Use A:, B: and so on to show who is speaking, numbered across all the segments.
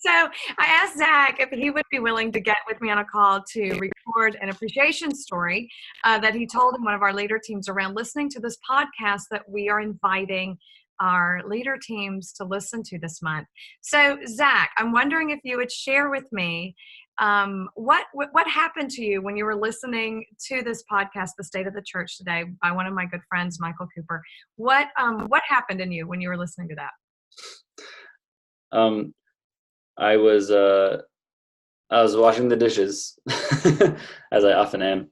A: So I asked Zach if he would be willing to get with me on a call to record an appreciation story that he told in one of our leader teams around listening to this podcast that we are inviting our leader teams to listen to this month. So Zach, I'm wondering if you would share with me what happened to you when you were listening to this podcast, The State of the Church Today, by one of my good friends, Michael Cooper. What happened in you when you were listening to that?
B: I was washing the dishes, as I often am,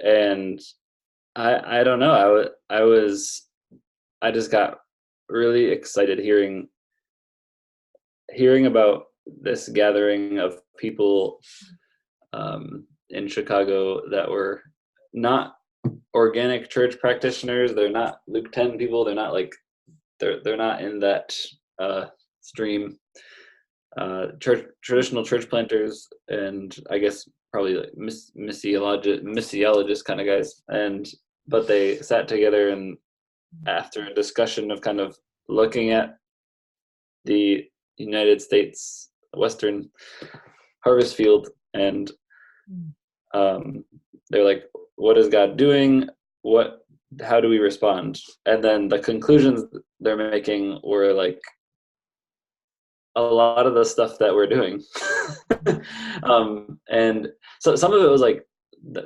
B: and I don't know. I just got really excited hearing about this gathering of people in Chicago that were not organic church practitioners. They're not Luke 10 people. They're not like they're not in that stream. Traditional church planters, and I guess probably like missiologist kind of guys, but they sat together, and after a discussion of kind of looking at the United States Western harvest field, and they're like, what is God doing? How do we respond? And then the conclusions they're making were like a lot of the stuff that we're doing. And so some of it was like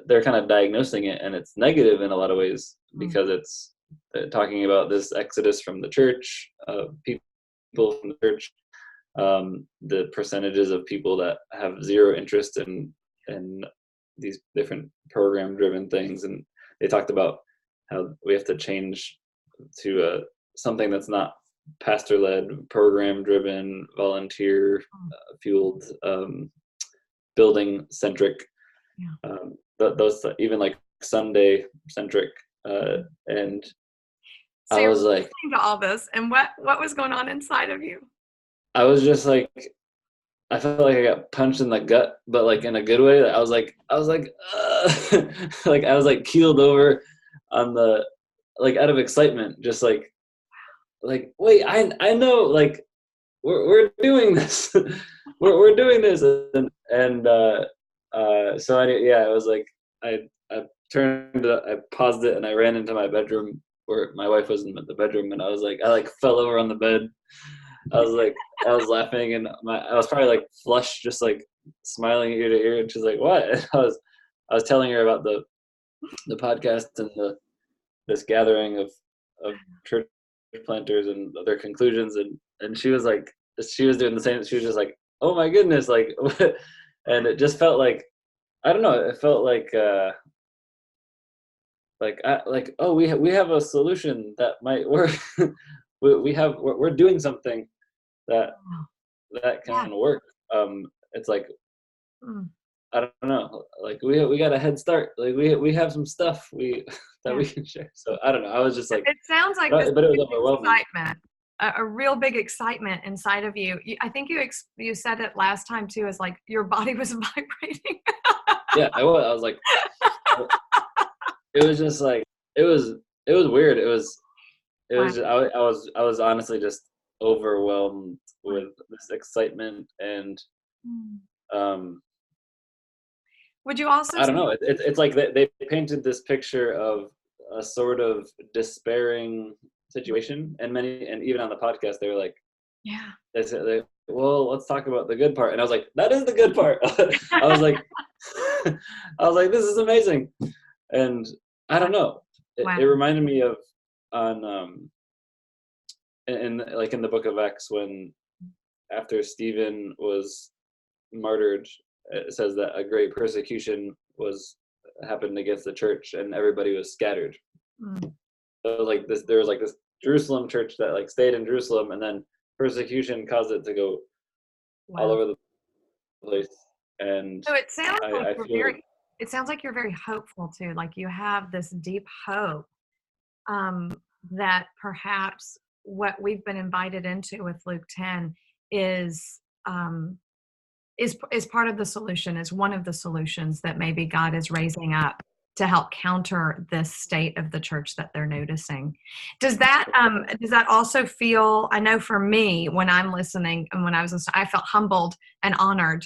B: they're kind of diagnosing it, and it's negative in a lot of ways because it's talking about this exodus from the church, people from the church, the percentages of people that have zero interest in these different program driven things. And they talked about how we have to change to something that's not pastor-led, program-driven, volunteer-fueled, building-centric. Yeah. Those even like Sunday-centric, and
A: so
B: I was like,
A: listening to all this, and what was going on inside of you?
B: I was just like, I felt like I got punched in the gut, but like in a good way. I was like, like I was like keeled over on the, like out of excitement, just like wait, I know, like we're doing this. we're doing this. So I was like, I paused it, and I ran into my bedroom where my wife was in the bedroom, and I was like, I like fell over on the bed. I was laughing, and I was probably like flushed, just like smiling ear to ear, and she's like, what? And I was telling her about the podcast and this gathering of church planters and their conclusions, and she was doing the same. She was just like, oh my goodness, like what? And it just felt like, I don't know, it felt like oh, we have a solution that might work. we're doing something that can work. It's like, I don't know, like we got a head start, like we have some stuff that we can share. So I don't know, I was just like,
A: it sounds like
B: but it was overwhelming.
A: Excitement, a real big excitement inside of you. I think you said it last time too, is like your body was vibrating.
B: Yeah, I was like, it was just like, it was weird. It was just, I was honestly just overwhelmed with this excitement, and
A: would you also,
B: I don't know, it's like they painted this picture of a sort of despairing situation, and even on the podcast they were like,
A: yeah,
B: they said, well, let's talk about the good part. And I was like, that is the good part. I was like this is amazing. And I don't know, it reminded me of in the book of Acts, when after Stephen was martyred, it says that a great persecution happened against the church, and everybody was scattered. So like there was like this Jerusalem church that like stayed in Jerusalem, and then persecution caused it to go all over the place. And
A: so it sounds it sounds like you're very hopeful too. Like you have this deep hope that perhaps what we've been invited into with Luke 10 is part of the solution, is one of the solutions that maybe God is raising up to help counter this state of the church that they're noticing. Does that also feel, I know for me, when I'm listening and when I was listening, I felt humbled and honored.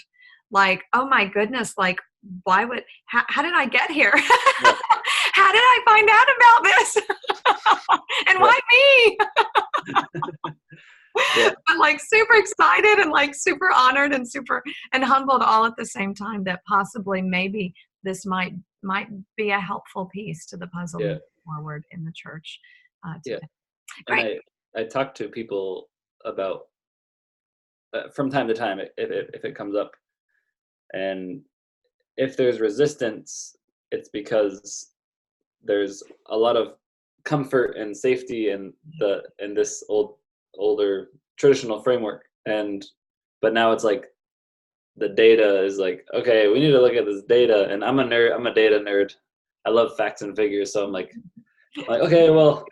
A: Like, oh my goodness, like, how did I get here?
B: Yeah.
A: How did I find out about this? And why me?
B: Yeah.
A: But like super excited and like super honored and humbled all at the same time, that possibly maybe this might be a helpful piece to the puzzle
B: Yeah.
A: moving forward in the church
B: Yeah.
A: today.
B: And
A: Great.
B: I talk to people about from time to time if it comes up, and if there's resistance, it's because there's a lot of comfort and safety in this older traditional framework, but now it's like the data is like, okay, we need to look at this data, and I'm a data nerd. I love facts and figures, so I'm like okay, well,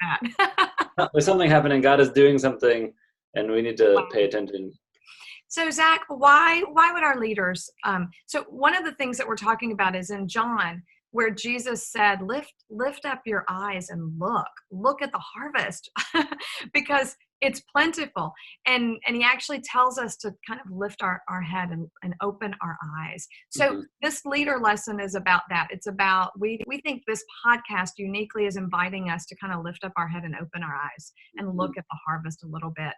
B: there's something happening. God is doing something, and we need to pay attention.
A: So Zach, why would our leaders? So one of the things that we're talking about is in John, where Jesus said, "Lift up your eyes and look at the harvest, because it's plentiful." And he actually tells us to kind of lift our head and open our eyes. So this leader lesson is about that. It's about we think this podcast uniquely is inviting us to kind of lift up our head and open our eyes and look at the harvest a little bit.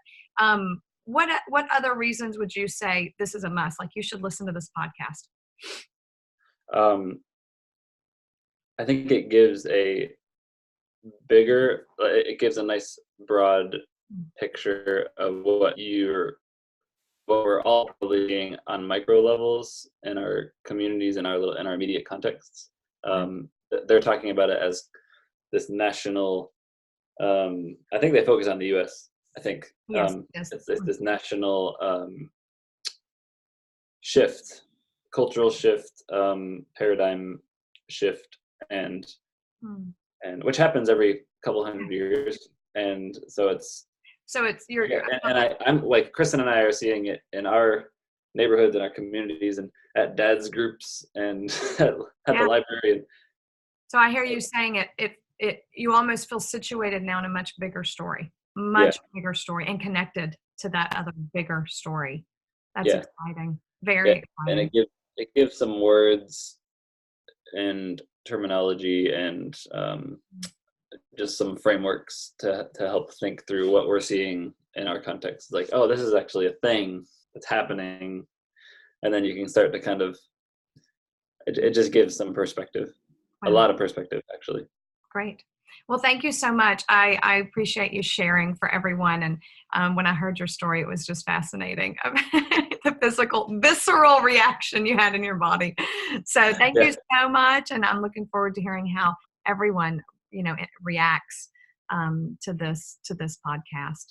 A: What other reasons would you say this is a must? Like, you should listen to this podcast.
B: I think it gives a nice broad picture of what we're all probably seeing on micro levels in our communities, in our immediate contexts. They're talking about it as this national. I think they focus on the U.S. I think
A: Yes.
B: it's this national shift, cultural shift, paradigm shift, and which happens every couple hundred years, and so it's
A: you're
B: I'm like Kristen and I are seeing it in our neighborhoods and our communities and at dad's groups and at the library.
A: So I hear you saying you almost feel situated now in a much bigger story, bigger story, and connected to that other bigger story. That's exciting. Very exciting.
B: And it gives some words and terminology and just some frameworks to help think through what we're seeing in our context. Like, oh, this is actually a thing that's happening, and then you can start to kind of it just gives some perspective. A lot of perspective, actually.
A: Great. Well, thank you so much. I appreciate you sharing for everyone. And when I heard your story, it was just fascinating. The visceral reaction you had in your body. So thank you so much. And I'm looking forward to hearing how everyone, reacts to this podcast.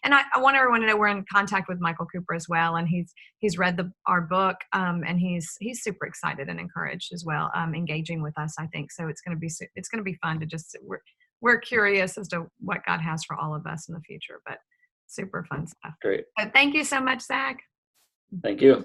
A: And I want everyone to know we're in contact with Michael Cooper as well, and he's read our book, and he's super excited and encouraged as well, engaging with us. I think so. It's going to be fun to just we're curious as to what God has for all of us in the future, but super fun stuff.
B: Great.
A: So thank you so much, Zach.
B: Thank you.